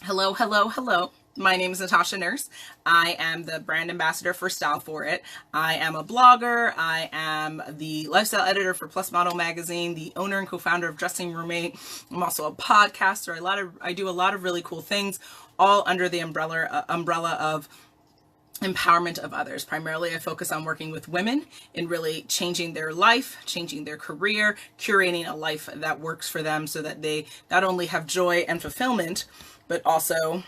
Hello, hello, hello. My name is Natasha Nurse. I am the brand ambassador for StyleForIt. I am a blogger. I am the lifestyle editor for Plus Model magazine, the owner and co-founder of Dressing Roommate. I'm also a podcaster. I do a lot of really cool things, all under the umbrella of empowerment of others. Primarily, I focus on working with women in really changing their life, changing their career, curating a life that works for them so that they not only have joy and fulfillment, but also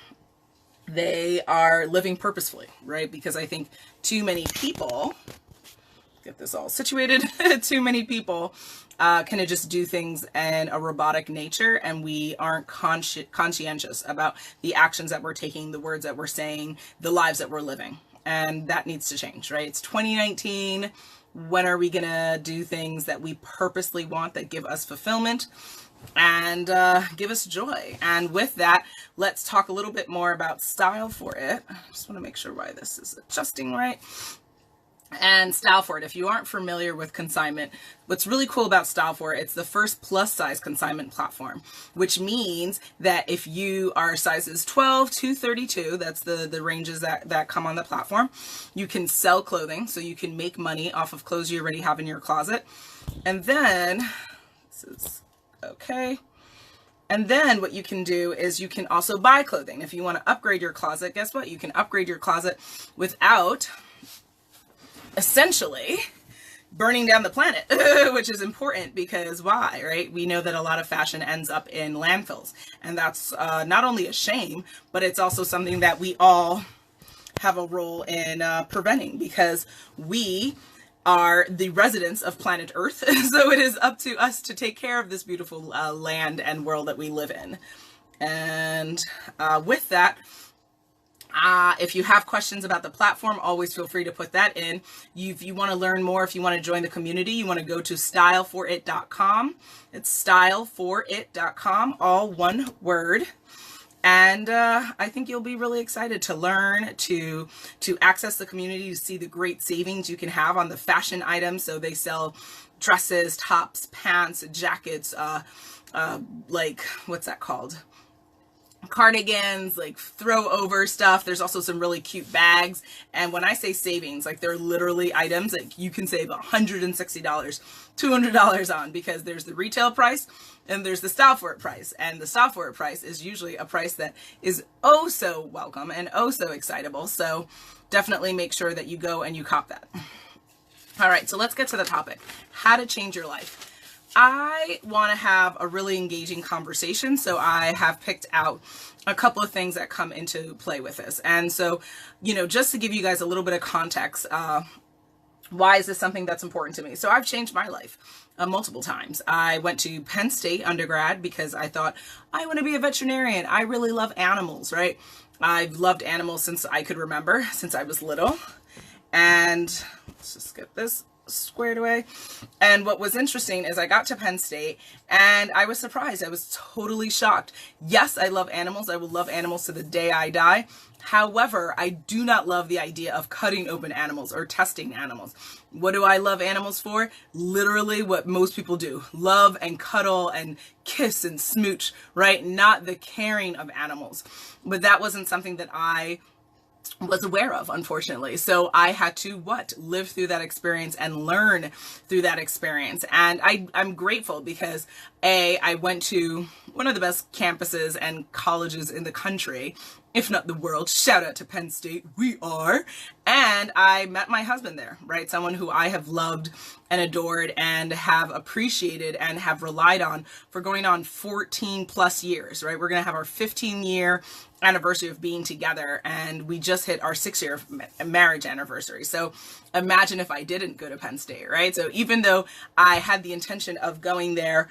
they are living purposefully, right? Because I think too many people, get this all situated, too many people kind of just do things in a robotic nature, and we aren't conscientious about the actions that we're taking, the words that we're saying, the lives that we're living. And that needs to change, right? It's 2019. When are we gonna do things that we purposely want, that give us fulfillment and give us joy? And with that, let's talk a little bit more about StyleForIt. I just want to make sure why this is adjusting right. And StyleForIt, if you aren't familiar with consignment, what's really cool about StyleForIt, it's the first plus size consignment platform, which means that if you are sizes 12 to 32, that's the ranges that come on the platform, you can sell clothing, so you can make money off of clothes you already have in your closet. And then, this is okay. And then what you can do is you can also buy clothing. If you want to upgrade your closet, guess what? You can upgrade your closet without essentially burning down the planet, which is important because why, right? We know that a lot of fashion ends up in landfills, and that's not only a shame, but it's also something that we all have a role in preventing, because we are the residents of planet Earth. So it is up to us to take care of this beautiful land and world that we live in. And with that, if you have questions about the platform, always feel free to put that in. If you want to learn more, if you want to join the community, you want to go to StyleForIt.com. It's StyleForIt.com, all one word. And I think you'll be really excited to learn, to access the community, to see the great savings you can have on the fashion items. So they sell dresses, tops, pants, jackets, like, what's that called? Cardigans, like throw over stuff. There's also some really cute bags. And when I say savings, like they're literally items that you can save $160, $200 on, because there's the retail price and there's the StyleForIt price. And the StyleForIt price is usually a price that is oh so welcome and oh so excitable. So definitely make sure that you go and you cop that. All right, so let's get to the topic: how to change your life. I want to have a really engaging conversation, so I have picked out a couple of things that come into play with this. And so, just to give you guys a little bit of context, why is this something that's important to me? So I've changed my life multiple times. I went to Penn State undergrad because I thought, I want to be a veterinarian. I really love animals, right? I've loved animals since I could remember, since I was little. And let's just get this squared away. And what was interesting is I got to Penn State and I was surprised. I was totally shocked. Yes, I love animals. I will love animals to the day I die. However, I do not love the idea of cutting open animals or testing animals. What do I love animals for? Literally what most people do. Love and cuddle and kiss and smooch, right? Not the caring of animals. But that wasn't something that I was aware of, unfortunately. So I had to live through that experience and learn through that experience. And I'm grateful because I went to one of the best campuses and colleges in the country, if not the world. Shout out to Penn State. We are. And I met my husband there, right? Someone who I have loved and adored and have appreciated and have relied on for going on 14 plus years, right? We're going to have our 15-year anniversary of being together, and we just hit our 6-year marriage anniversary. So imagine if I didn't go to Penn State, right? So even though I had the intention of going there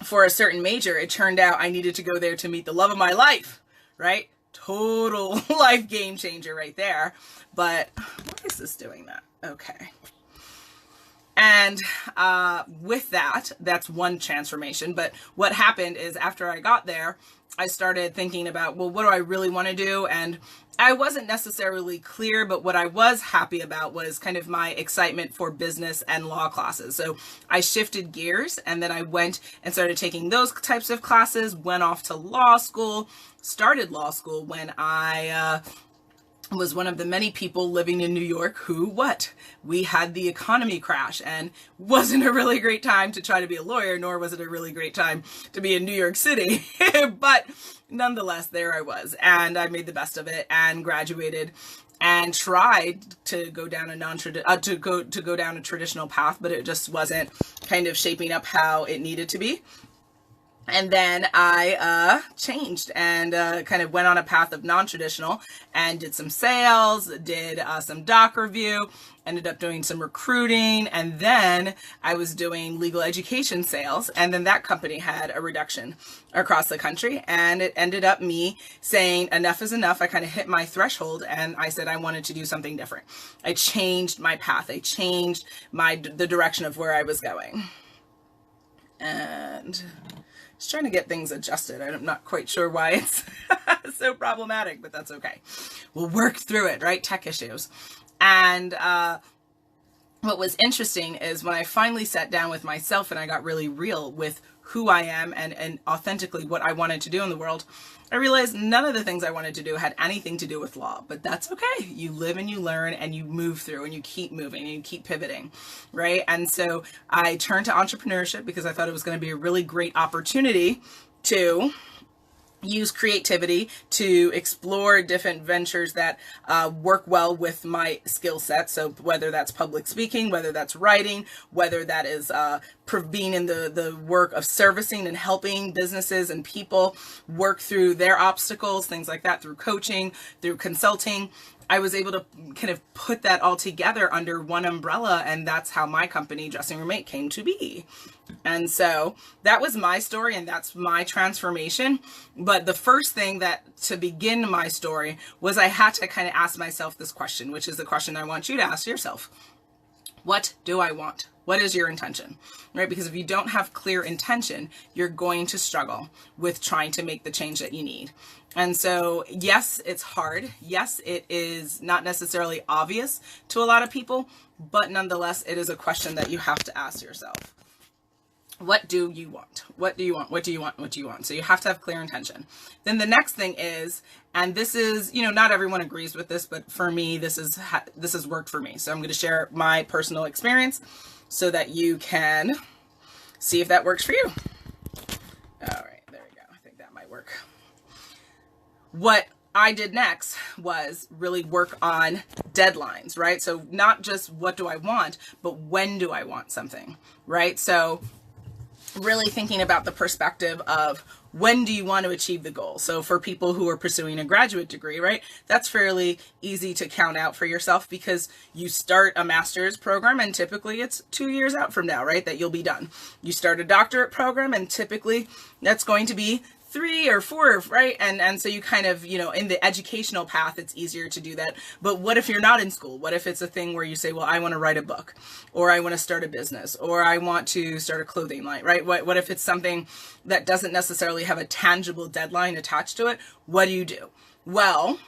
for a certain major, it turned out I needed to go there to meet the love of my life, right? Total life game changer right there. But why is this doing that? Okay. And with that, that's one transformation. But what happened is after I got there, I started thinking about, well, what do I really want to do? And I wasn't necessarily clear, but what I was happy about was kind of my excitement for business and law classes. So I shifted gears, and then I went and started taking those types of classes, went off to law school, started law school when I was one of the many people living in New York who, we had the economy crash, and wasn't a really great time to try to be a lawyer, nor was it a really great time to be in New York City. But nonetheless, there I was, and I made the best of it and graduated and tried to go down a traditional path, but it just wasn't kind of shaping up how it needed to be. And then I changed and kind of went on a path of non-traditional and did some sales, did some doc review, ended up doing some recruiting, and then I was doing legal education sales. And then that company had a reduction across the country, and it ended up me saying enough is enough. I kind of hit my threshold, and I said I wanted to do something different. I changed my path. I changed the direction of where I was going. And just trying to get things adjusted. I'm not quite sure why it's so problematic, but that's okay. We'll work through it, right? Tech issues. And what was interesting is when I finally sat down with myself and I got really real with who I am and authentically what I wanted to do in the world, I realized none of the things I wanted to do had anything to do with law, but that's okay. You live and you learn and you move through and you keep moving and you keep pivoting, right? And so I turned to entrepreneurship because I thought it was going to be a really great opportunity to use creativity to explore different ventures that work well with my skill set. So whether that's public speaking, whether that's writing, whether that is being in the work of servicing and helping businesses and people work through their obstacles, things like that, through coaching, through consulting, I was able to kind of put that all together under one umbrella, and that's how my company, Dressing Room Mate, came to be. And so that was my story, and that's my transformation. But the first thing that to begin my story was I had to kind of ask myself this question, which is the question I want you to ask yourself. What do I want? What is your intention, right? Because if you don't have clear intention, you're going to struggle with trying to make the change that you need. And so, yes, it's hard. Yes, it is not necessarily obvious to a lot of people, but nonetheless, it is a question that you have to ask yourself. What do you want? What do you want? What do you want? What do you want? So you have to have clear intention. Then the next thing is, and this is, not everyone agrees with this, but for me, this has worked for me. So I'm going to share my personal experience so that you can see if that works for you. All right, there we go. I think that might work. What I did next was really work on deadlines, right? So not just what do I want, but when do I want something, right? So really thinking about the perspective of when do you want to achieve the goal? So for people who are pursuing a graduate degree, right, that's fairly easy to count out for yourself because you start a master's program and typically it's 2 years out from now, right, that you'll be done. You start a doctorate program and typically that's going to be 3 or 4, right? And so you kind of, in the educational path, it's easier to do that. But what if you're not in school? What if it's a thing where you say, well, I want to write a book, or I want to start a business, or I want to start a clothing line, right? What if it's something that doesn't necessarily have a tangible deadline attached to it? What do you do? Well,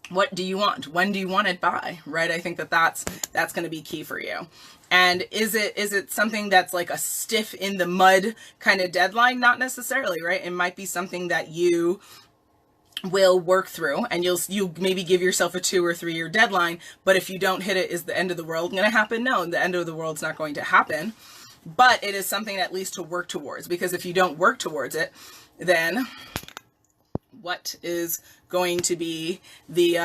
what do you want? When do you want it by, right? I think that's going to be key for you. And is it something that's like a stiff in the mud kind of deadline? Not necessarily, right? It might be something that you will work through and you'll maybe give yourself a 2 or 3 year deadline. But if you don't hit it, is the end of the world going to happen? No, the end of the world's not going to happen. But it is something at least to work towards, because if you don't work towards it, then what is going to be the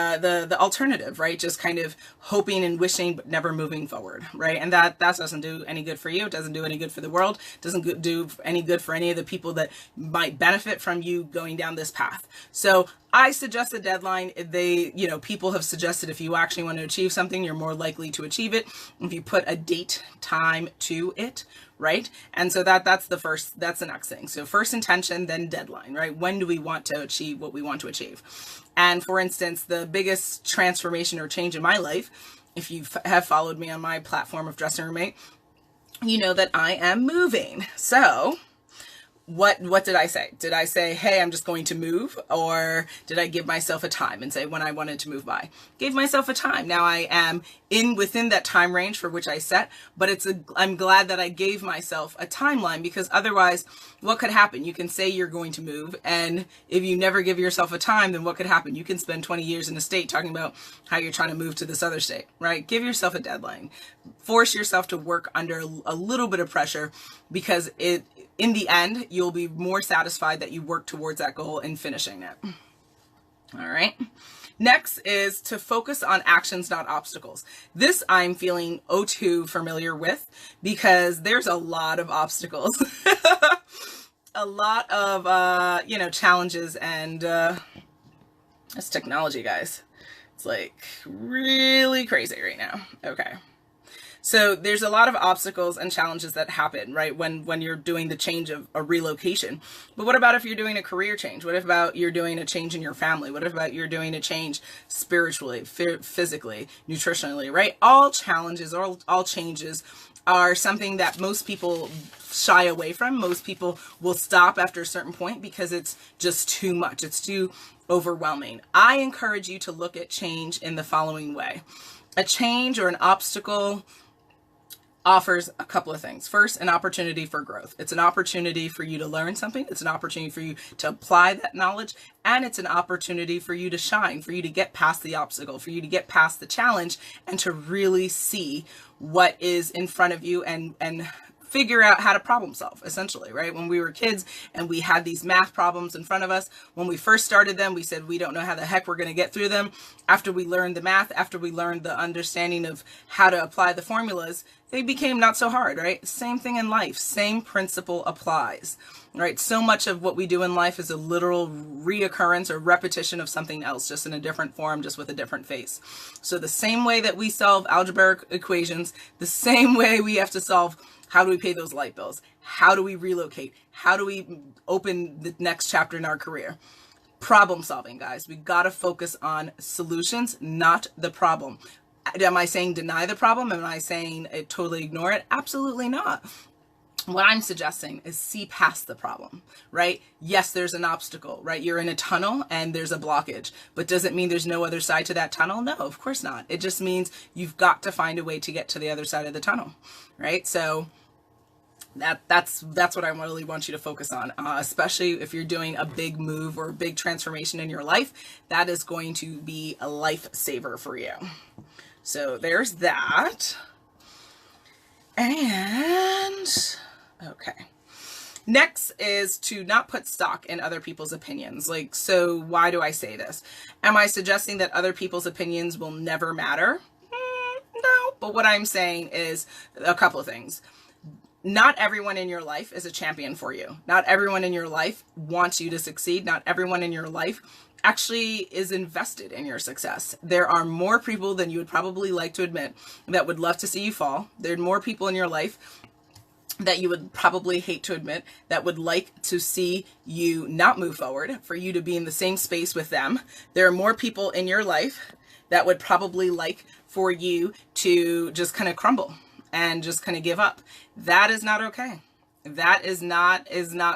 alternative, right? Just kind of hoping and wishing, but never moving forward, right? And that doesn't do any good for you. It doesn't do any good for the world. It doesn't do any good for any of the people that might benefit from you going down this path. So I suggest a deadline. People have suggested if you actually want to achieve something, you're more likely to achieve it if you put a date, time to it, right? And so that's the next thing. So first intention, then deadline, right? When do we want to achieve what we want to achieve? And for instance, the biggest transformation or change in my life, if you have followed me on my platform of Dressing Room Mate, you know that I am moving. So what did I say? Did I say, hey, I'm just going to move? Or did I give myself a time and say when I wanted to move by? Gave myself a time. Now I am within that time range for which I set, but I'm glad that I gave myself a timeline, because otherwise what could happen? You can say you're going to move, and if you never give yourself a time, then what could happen? You can spend 20 years in a state talking about how you're trying to move to this other state, right? Give yourself a deadline. Force yourself to work under a little bit of pressure, because in the end, you'll be more satisfied that you work towards that goal and finishing it. All right. Next is to focus on actions, not obstacles. This I'm feeling too familiar with, because there's a lot of obstacles, a lot of, challenges, and that's technology, guys. It's like really crazy right now. Okay. So there's a lot of obstacles and challenges that happen, right, when you're doing the change of a relocation. But what about if you're doing a career change? What about you're doing a change in your family? What about you're doing a change spiritually, physically, nutritionally, right? All challenges, all changes are something that most people shy away from. Most people will stop after a certain point because it's just too much. It's too overwhelming. I encourage you to look at change in the following way. A change or an obstacle offers a couple of things. First, an opportunity for growth. It's an opportunity for you to learn something. It's an opportunity for you to apply that knowledge. And it's an opportunity for you to shine, for you to get past the obstacle, for you to get past the challenge, and to really see what is in front of you and figure out how to problem solve, essentially, right? When we were kids and we had these math problems in front of us, when we first started them, we said we don't know how the heck we're going to get through them. After we learned the math, after we learned the understanding of how to apply the formulas, they became not so hard, right? Same thing in life. Same principle applies, right? So much of what we do in life is a literal reoccurrence or repetition of something else, just in a different form, just with a different face. So the same way that we solve algebraic equations, the same way we have to solve how do we pay those light bills? How do we relocate? How do we open the next chapter in our career? Problem solving, guys. We got to focus on solutions, not the problem. Am I saying deny the problem? Am I saying totally ignore it? Absolutely not. What I'm suggesting is see past the problem, right? Yes, there's an obstacle, right? You're in a tunnel and there's a blockage, but does it mean there's no other side to that tunnel? No, of course not. It just means you've got to find a way to get to the other side of the tunnel, right? So that's what I really want you to focus on, especially if you're doing a big move or a big transformation in your life. That is going to be a lifesaver for you. So there's that. And okay. Next is to not put stock in other people's opinions. Like, so why do I say this? Am I suggesting that other people's opinions will never matter? No, but what I'm saying is a couple of things. Not everyone in your life is a champion for you. Not everyone in your life wants you to succeed. Not everyone in your life actually is invested in your success. There are more people than you would probably like to admit that would love to see you fall. There are more people in your life that you would probably hate to admit that would like to see you not move forward, for you to be in the same space with them. There are more people in your life that would probably like for you to just kind of crumble and just kind of give up. That is not okay. That is not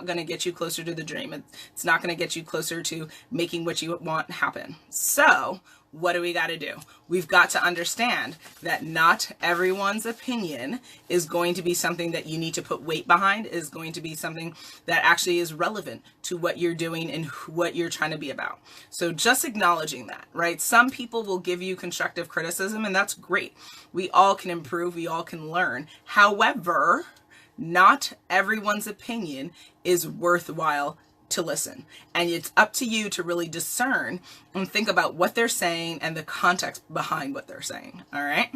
going to get you closer to the dream. It's not going to get you closer to making what you want happen. So what do we got to do? We've got to understand that not everyone's opinion is going to be something that you need to put weight behind, is going to be something that actually is relevant to what you're doing and what you're trying to be about. So just acknowledging that, right? Some people will give you constructive criticism, and that's great. We all can improve. We all can learn. However, not everyone's opinion is worthwhile to listen. And it's up to you to really discern and think about what they're saying and the context behind what they're saying. All right.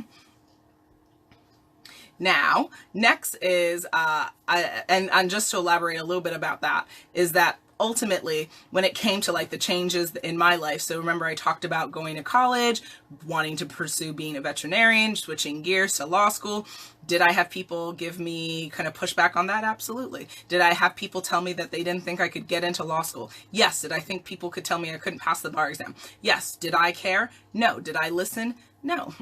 Now, next is, and just to elaborate a little bit about that, is that ultimately, when it came to like the changes in my life, so remember I talked about going to college, wanting to pursue being a veterinarian, switching gears to law school. Did I have people give me kind of pushback on that? Absolutely. Did I have people tell me that they didn't think I could get into law school? Yes. Did I think people could tell me I couldn't pass the bar exam? Yes. Did I care? No. Did I listen? No,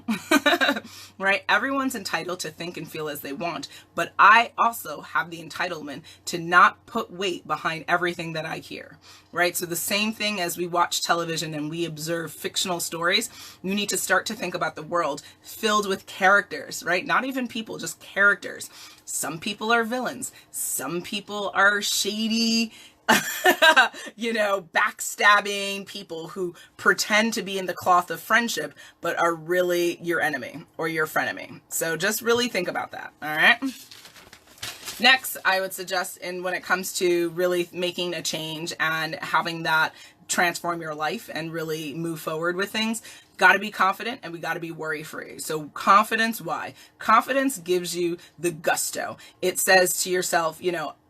right? Everyone's entitled to think and feel as they want, but I also have the entitlement to not put weight behind everything that I hear, right? So the same thing as we watch television and we observe fictional stories, you need to start to think about the world filled with characters, right? Not even people, just characters. Some people are villains. Some people are shady, backstabbing people who pretend to be in the cloth of friendship, but are really your enemy or your frenemy. So just really think about that. All right. Next, I would suggest when it comes to really making a change and having that transform your life and really move forward with things, got to be confident and we got to be worry free. So confidence, why? Confidence gives you the gusto. It says to yourself,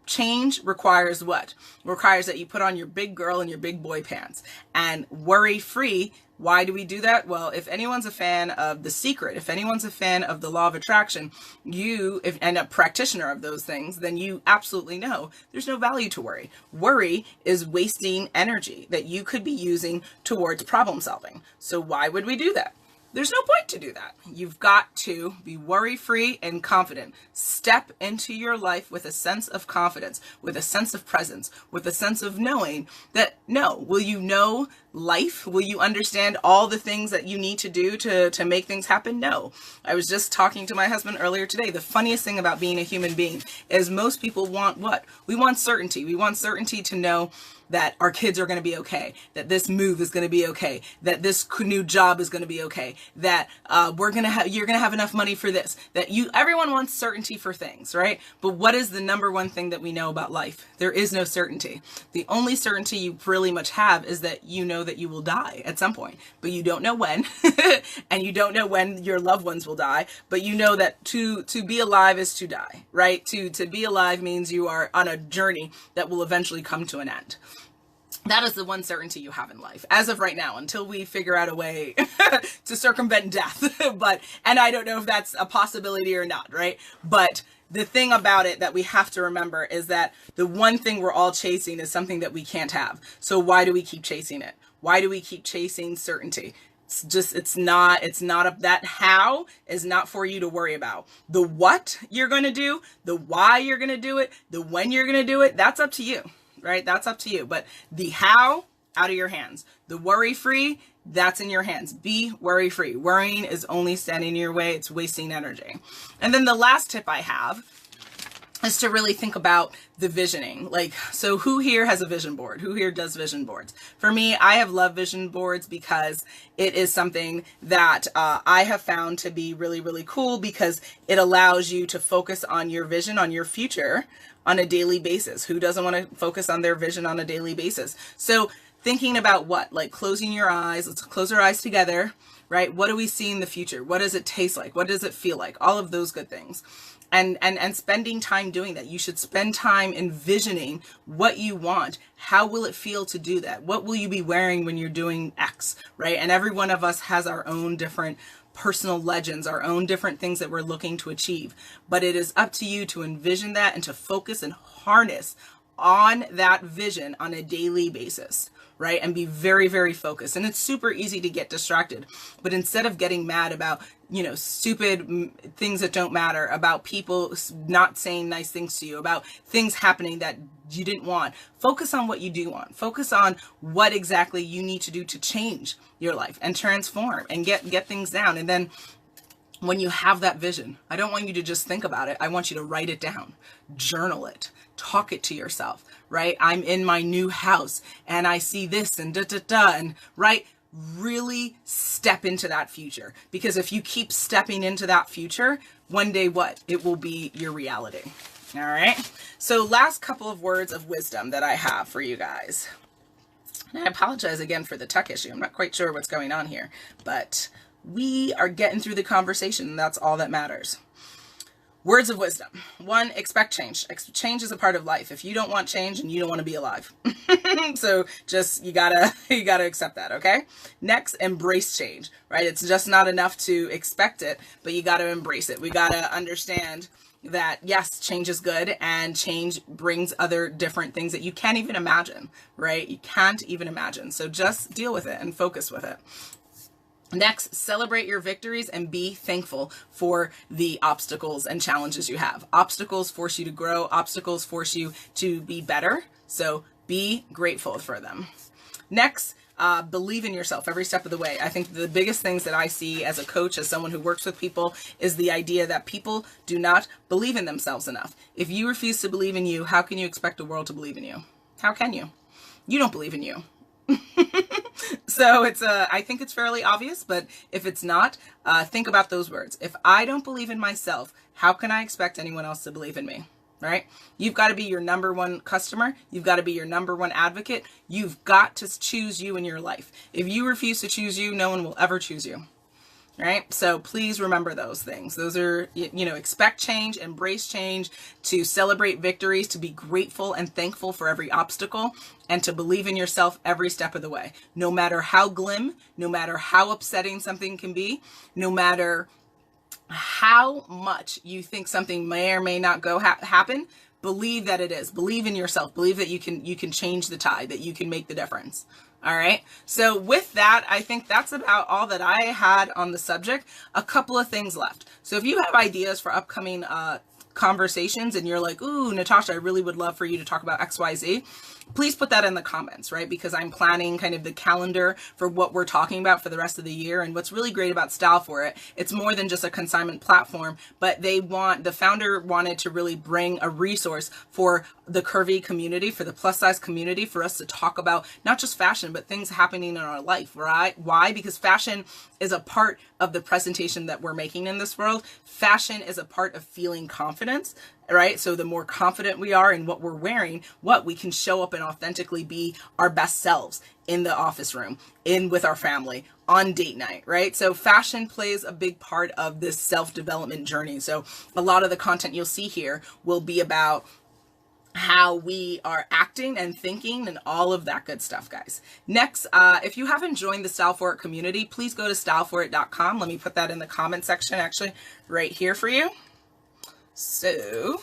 change requires what? Requires that you put on your big girl and your big boy pants. And worry free, why do we do that? Well, if anyone's a fan of The Secret, if anyone's a fan of the law of attraction, and a practitioner of those things, then you absolutely know there's no value to worry. Worry is wasting energy that you could be using towards problem solving. So why would we do that? There's no point to do that. You've got to be worry-free and confident. Step into your life with a sense of confidence, with a sense of presence, with a sense of knowing that, will you know life? Will you understand all the things that you need to do to make things happen? No. I was just talking to my husband earlier today. The funniest thing about being a human being is most people want what? We want certainty. We want certainty to know that our kids are going to be okay, that this move is going to be okay, that this new job is going to be okay, that you're going to have enough money for this, everyone wants certainty for things, right? But what is the number one thing that we know about life? There is no certainty. The only certainty you really much have is that you know that you will die at some point, but you don't know when, and you don't know when your loved ones will die, but you know that to be alive is to die, right? To be alive means you are on a journey that will eventually come to an end. That is the one certainty you have in life, as of right now, until we figure out a way to circumvent death. And I don't know if that's a possibility or not, right? But the thing about it that we have to remember is that the one thing we're all chasing is something that we can't have. So why do we keep chasing it? Why do we keep chasing certainty? That how is not for you to worry about. The what you're going to do, the why you're going to do it, the when you're going to do it, that's up to you. Right? That's up to you. But the how, out of your hands. The worry free, that's in your hands. Be worry free. Worrying is only standing in your way. It's wasting energy. And then the last tip I have is to really think about the visioning. So who here has a vision board? Who here does vision boards? For me, I have loved vision boards because it is something that I have found to be really, really cool, because it allows you to focus on your vision, on your future, on a daily basis. Who doesn't want to focus on their vision on a daily basis? So thinking about what? Like closing your eyes. Let's close our eyes together, right? What do we see in the future? What does it taste like? What does it feel like? All of those good things. And spending time doing that. You should spend time envisioning what you want. How will it feel to do that? What will you be wearing when you're doing X, right? And every one of us has our own different personal legends, our own different things that we're looking to achieve. But it is up to you to envision that and to focus and harness on that vision on a daily basis, right? And be very, very focused. And it's super easy to get distracted. But instead of getting mad about, stupid things that don't matter, about people not saying nice things to you, about things happening that you didn't want, focus on what you do want. Focus on what exactly you need to do to change your life and transform and get things down. And then when you have that vision, I don't want you to just think about it. I want you to write it down, journal it, talk it to yourself, right? I'm in my new house and I see this and and right? Really step into that future, because if you keep stepping into that future, one day what? It will be your reality. All right. So last couple of words of wisdom that I have for you guys. And I apologize again for the tech issue. I'm not quite sure what's going on here, but we are getting through the conversation, and that's all that matters. Words of wisdom. 1, expect change. Change is a part of life. If you don't want change, and you don't want to be alive. So just, you gotta accept that, okay? Next, embrace change, right? It's just not enough to expect it, but you gotta embrace it. We gotta understand that yes, change is good, and change brings other different things that you can't even imagine, right? You can't even imagine. So just deal with it and focus with it. Next, celebrate your victories and be thankful for the obstacles and challenges you have. Obstacles force you to grow. Obstacles force you to be better. So be grateful for them. Next, believe in yourself every step of the way. I think the biggest things that I see as a coach, as someone who works with people, is the idea that people do not believe in themselves enough. If you refuse to believe in you, how can you expect the world to believe in you? How can you? You don't believe in you. So I think it's fairly obvious, but if it's not, think about those words. If I don't believe in myself, how can I expect anyone else to believe in me? Right? You've got to be your number one customer. You've got to be your number one advocate. You've got to choose you in your life. If you refuse to choose you, no one will ever choose you. Right? So please remember those things. Those are, expect change, embrace change, to celebrate victories, to be grateful and thankful for every obstacle, and to believe in yourself every step of the way. No matter how glim, no matter how upsetting something can be, no matter how much you think something may or may not happen, believe that it is. Believe in yourself. Believe that you can change the tide, that you can make the difference. All right. So with that, I think that's about all that I had on the subject. A couple of things left. So if you have ideas for upcoming conversations and you're like, ooh, Natasha, I really would love for you to talk about XYZ, please put that in the comments, right? Because I'm planning kind of the calendar for what we're talking about for the rest of the year. And what's really great about StyleForIt, it's more than just a consignment platform, but the founder wanted to really bring a resource for the curvy community, for the plus size community, for us to talk about not just fashion, but things happening in our life, right? Why? Because fashion is a part of the presentation that we're making in this world. Fashion is a part of feeling confidence, right? So the more confident we are in what we're wearing, we can show up and authentically be our best selves in the office room, with our family, on date night, right? So fashion plays a big part of this self-development journey. So a lot of the content you'll see here will be about how we are acting and thinking and all of that good stuff, guys. Next, if you haven't joined the StyleForIt community, please go to StyleForIt.com. Let me put that in the comment section, actually, right here for you. So,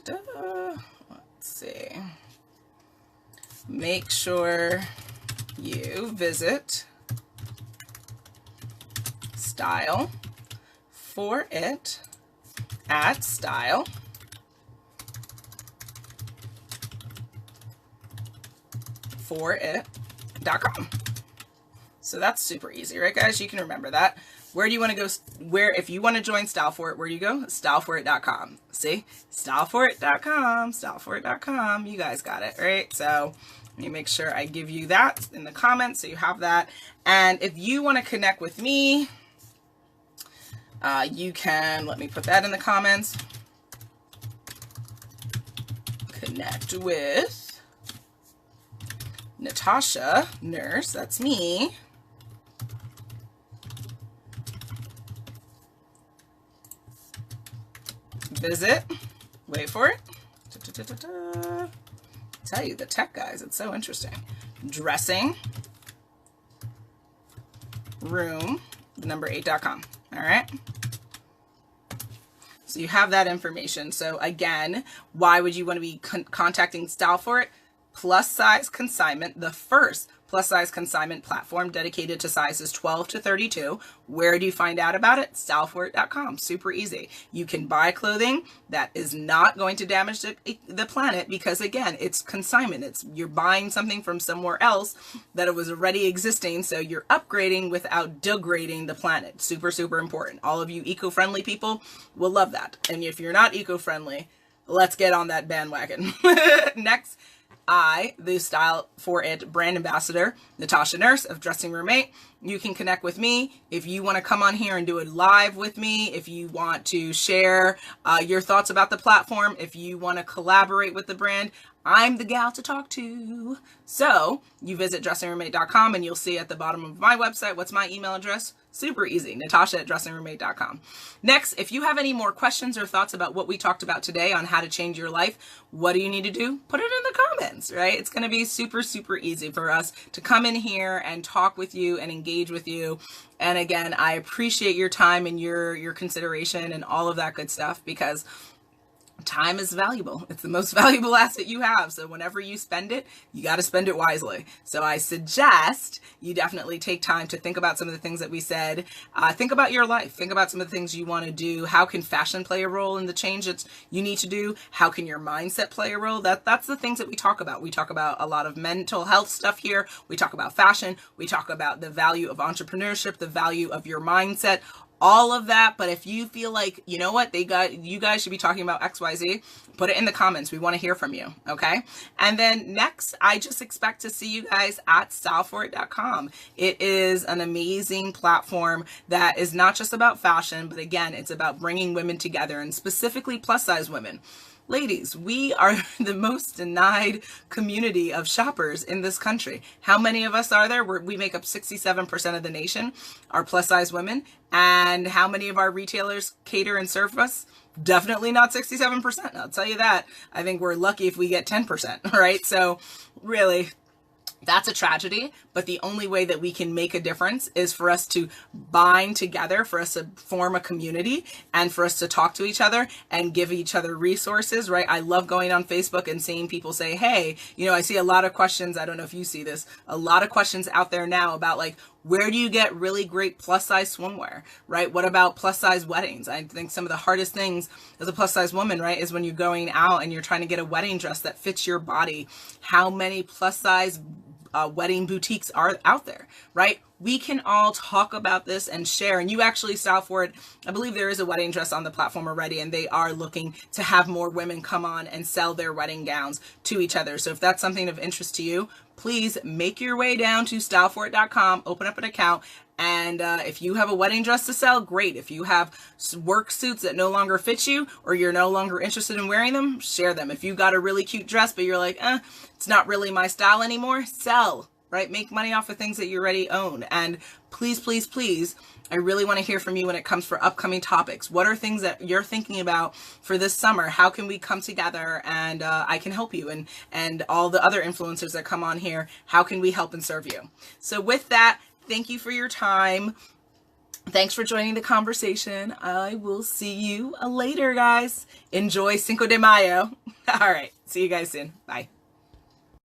let's see. Make sure you visit StyleForIt at StyleForIt.com. So that's super easy, right, guys? You can remember that. Where do you want to go? If you want to join StyleForIt, where do you go? StyleForIt.com. See? StyleForIt.com, StyleForIt.com. You guys got it, right? So let me make sure I give you that in the comments so you have that. And if you want to connect with me, you can, let me put that in the comments. Connect with Natasha, nurse, that's me. Visit, wait for it. Tell you the tech, guys, it's so interesting. Dressing room, number 8.com. All right. So you have that information. So again, why would you want to be contacting StyleForIt? Plus size consignment, the first plus size consignment platform dedicated to sizes 12 to 32. Where do you find out about it? StyleForIt.com. Super easy. You can buy clothing that is not going to damage the planet because, again, it's consignment. You're buying something from somewhere else that it was already existing, so you're upgrading without degrading the planet. Super, super important. All of you eco-friendly people will love that. And if you're not eco-friendly, let's get on that bandwagon. Next, the StyleForIt brand ambassador, Natasha Nurse of Dressing Room 8. You can connect with me if you want to come on here and do it live with me, if you want to share your thoughts about the platform, if you want to collaborate with the brand. I'm the gal to talk to. So you visit dressingroom8.com and you'll see at the bottom of my website, what's my email address? Super easy, Natasha at dressingroom8.com. Next, if you have any more questions or thoughts about what we talked about today on how to change your life, what do you need to do? Put it in the comments, right? It's going to be super, super easy for us to come in here and talk with you and engage with you. And again, I appreciate your time and your consideration and all of that good stuff, because Time is valuable. It's the most valuable asset you have. So whenever you spend it, you got to spend it wisely. So I suggest you definitely take time to think about some of the things that we said. Think about your life. Think about some of the things you want to do. How can fashion play a role in the change that you need to do? How can your mindset play a role? That's the things that we talk about. We talk about a lot of mental health stuff here. We talk about fashion. We talk about the value of entrepreneurship, the value of your mindset, all of that. But if you feel like, you know what, you guys should be talking about XYZ, put it in the comments. We want to hear from you. Okay. And then next, I just expect to see you guys at StyleForIt.com. It is an amazing platform that is not just about fashion, but again, it's about bringing women together, and specifically plus size women. Ladies, we are the most denied community of shoppers in this country. How many of us are there? We make up 67% of the nation are plus size women. And how many of our retailers cater and serve us? Definitely not 67%. I'll tell you that. I think we're lucky if we get 10%, right? So really, that's a tragedy, but the only way that we can make a difference is for us to bind together, for us to form a community, and for us to talk to each other and give each other resources, right? I love going on Facebook and seeing people say, hey, you know, I see a lot of questions. I don't know if you see this, a lot of questions out there now about like, where do you get really great plus size swimwear, right? What about plus size weddings? I think some of the hardest things as a plus size woman, right, is when you're going out and you're trying to get a wedding dress that fits your body. How many plus size wedding boutiques are out there, right? We can all talk about this and share. And you actually, StyleForIt, I believe there is a wedding dress on the platform already, and they are looking to have more women come on and sell their wedding gowns to each other. So if that's something of interest to you, please make your way down to StyleForIt.com, open up an account, and if you have a wedding dress to sell, great. If you have work suits that no longer fit you, or you're no longer interested in wearing them, share them. If you got a really cute dress, but you're like, it's not really my style anymore, sell, right? Make money off of things that you already own. And please, please, please, I really want to hear from you when it comes for upcoming topics. What are things that you're thinking about for this summer? How can we come together and I can help you, and all the other influencers that come on here, how can we help and serve you? So with that, thank you for your time. Thanks for joining the conversation. I will see you later, guys. Enjoy Cinco de Mayo. All right. See you guys soon. Bye.